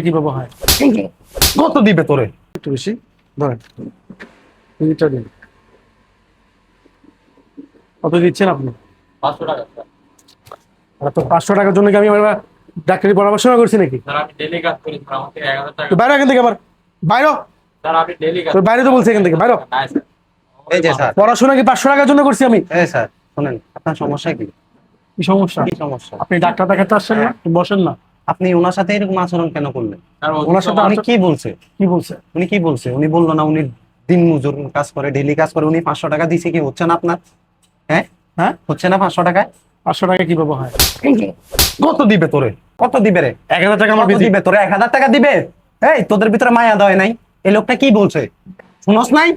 কিভাবে হয়? কত দিবে তোরে? একটু বেশি ধরেন, মিনিটটা দিন। কত দিচ্ছেন আপনি? 500 টাকা স্যার। আর তো 500 টাকার জন্য কি আমি আমার ডাক্তারি পরামর্শ করছি নাকি? স্যার আমি ডেইলি কাজ করি স্যার, আমাকে 1000 টাকা। তো বাইরে এখান থেকে, আবার বাইরে। স্যার আমি ডেইলি কাজ তোর বাইরে তো বলছে এখান থেকে বাইরে। না স্যার। এই যে স্যার, পড়াশোনা কি 500 টাকার জন্য করছি আমি? এই স্যার শুনেন, আপনার সমস্যা কি? কি সমস্যা? কি সমস্যা? আপনি ডাক্তার দেখাতে আসছেন না? একটু বসেন না। আপনি ওনার সাথে এরকম আচরণ কেন করলেন? স্যার ওনার সাথে উনি কি বলছে? কি বলছে? উনি কি বলছে? উনি বললো না উনি দিন মজুর কাজ করে, ডেইলি কাজ করে, উনি 500 টাকা দিছে, কি হচ্ছে না আপনার? হ্যাঁ হ্যাঁ, হচ্ছে না 500 টাকায়? 500 টাকা কিভাবে হয়? কত দিবে তোরে? কত দিবে রে? 1000 টাকা আমার কত দিবে তোরে? 1000 টাকা দিবে? এই তোদের ভিতরে মায়া দেয় নাই? এই লোকটা কি বলছে শুনস নাই?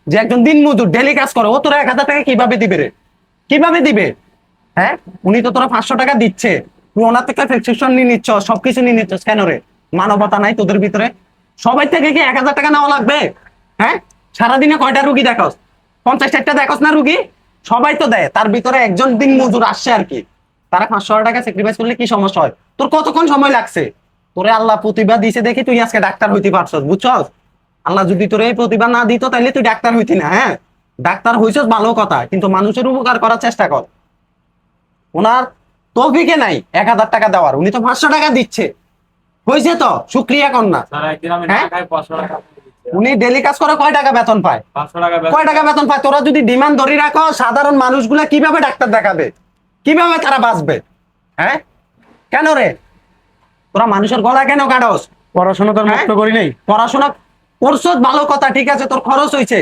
যে একজন দিন মজুর ডেইলি কাজ করে, ও তোরা 1000 টাকা কিভাবে দিবে রে? কিভাবে দিবে? হ্যাঁ, উনি তো তোরা 500 টাকা দিচ্ছে, তুই ওনার থেকে প্রেসক্রিপশন নিয়ে নিচ্ছ, সবকিছু নিয়ে নিচ্ছ কেন রে? মানবতা নাই তোদের ভিতরে? সবাই থেকে কি 1000 টাকা নেওয়া লাগবে? হ্যাঁ, সারাদিনে কয়টা রুগী দেখোস? 50-60টা দেখোস না রুগী? সবাই তো দেয়, তার ভিতরে একজন দিন মজুর আসছে আর কি। তারা 500 টাকা স্যাক্রিফাইস করলে কি সমস্যা হয়? তোর কতক্ষণ সময় লাগছে? তোরে আল্লাহ প্রতিভা দিছে দেখি তুই আজকে ডাক্তার হইতে পারছস, বুঝছস? আল্লাহ যদি তোরে এই প্রতিভা না দিত তাহলে তুই ডাক্তার হইতি না। হ্যাঁ, ডাক্তার হইছস ভালো কথা, কিন্তু মানুষের উপকার করার চেষ্টা কর। ওনার তৌফিকে নাই 1000 টাকা দেওয়ার, উনি তো 500 টাকা দিচ্ছে। হয়েছে তো, শুক্রিয়া কর না। স্যার একদিন আমি হ্যাঁ? ঢাকায় 500 টাকা দিচ্ছি। উনি ডেলি কাজ করে কয় টাকা বেতন পায়? 500 টাকা কয় টাকা বেতন পায়? তোরা যদি ডিমান্ড ধরে রাখো, সাধারণ মানুষগুলা কিভাবে ডাক্তার দেখাবে? কিভাবে তারা বাঁচবে? হ্যাঁ, কেন রে? তোরা মানুষের গলা কেন কাটস? পড়াশোনা তো আর হ্যাঁ? মুক্ত করি নাই। পড়াশোনা করছস ভালো কথা, ঠিক আছে, তোর খরচ হয়েছে।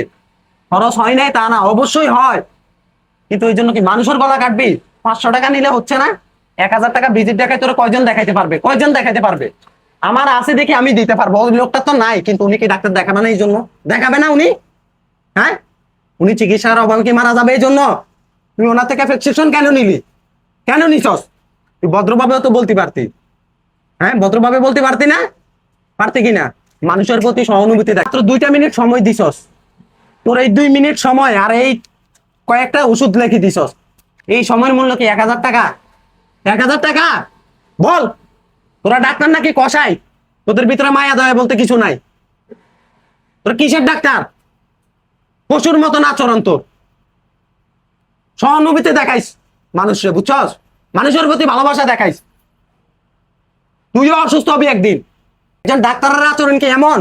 খরচ হয় নাই তা না, অবশ্যই হয়, কিন্তু ওই জন্য কি মানুষের গলা কাটবি? 500 টাকা নিলে হচ্ছে না? 1000 টাকা ভিজিট দেখায় তোরা কয়জন দেখাইতে পারবে? কয়জন দেখাইতে পারবে? আমার আছে দেখি আমি দিতে পারবো, ওই লোকটা তো নাই, কিন্তু উনি কি ডাক্তার দেখাবে না? এই জন্য দেখাবে না উনি? হ্যাঁ, উনি চিকিৎসার অভাবে কি মারা যাবে এই জন্য? তুই ওনার থেকে প্রেসক্রিপশন কেন নিলি? কেন নিছস? তুই ভদ্রভাবেও তো বলতে পারতি। হ্যাঁ, ভদ্রভাবে বলতে পারতি না? পারতি কিনা? মানুষের প্রতি সহানুভূতি দেখ। তোর 2টা মিনিট সময় দিছস, তোর এই 2 মিনিট সময় আর এই কয়েকটা ওষুধ লিখে দিছস, এই সময়ের মূল্য কি 1000 টাকা? 1000 টাকা? বল, তোরা ডাক্তার নাকি কসাই? তোদের ভিতরে মায়া দয়া বলতে কিছু নাই। তোরা কিসের ডাক্তার? পশুর মতন আচরণ তোর। সহানুভূতি দেখাইস মানুষের, বুঝছস? মানুষের প্রতি ভালোবাসা দেখাইস। তুইও অসুস্থ হবি একদিন। একজন ডাক্তারের আচরণ কি এমন?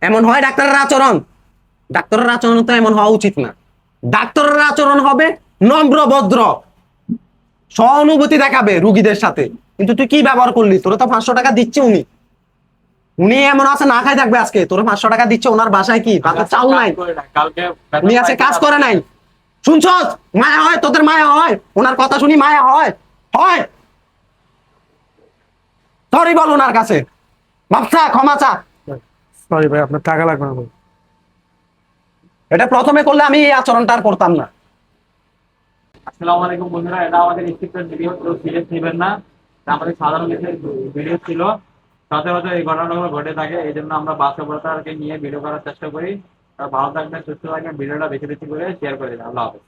এমন হয় ডাক্তারের আচরণ? ডাক্তারের আচরণ তো এমন হওয়া উচিত না। ডাক্তারের আচরণ হবে নম্র ভদ্র, সহানুভূতি দেখাবে রুগীদের সাথে। কিন্তু তুই কি ব্যবহার করলি? তোরা তো 500 টাকা দিচ্ছে উনি। উনি এমন আছে না খাই থাকবে আজকে, তোরা 500 টাকা দিচ্ছে, ওনার বাসায় কি ভাতের চাল নাই? কালকে উনি আছে কাজ করে নাই। শুনছস? মায়া হয় তোদের? মায়া হয়? ওনার কথা শুনি মায়া হয়? হয়? সরি বল ওনার কাছে, বাপসা ক্ষমা চা। সরি ভাই, আপনার টাকা লাগবে না ভাই। এটা প্রথমে করলে আমি এই আচরণটা আর করতাম না। আসসালামু আলাইকুম বন্ধুরা, এটা আমাদের স্ক্রিপ্টেড ভিডিও, কেউ সিরিয়াস নেবেন না। এটা আমাদের সাধারণ ভিডিও ছিল, সচরাচর এই ঘটনাগুলো ঘটে থাকে, এই জন্য আমরা বাস্তবতাকে নিয়ে ভিডিও করার চেষ্টা করি। ভালো থাকবেন, সুস্থ থাকবেন, ভিডিওটা বেশি বেশি করে শেয়ার করে দিন। আল্লাহ হাফেজ।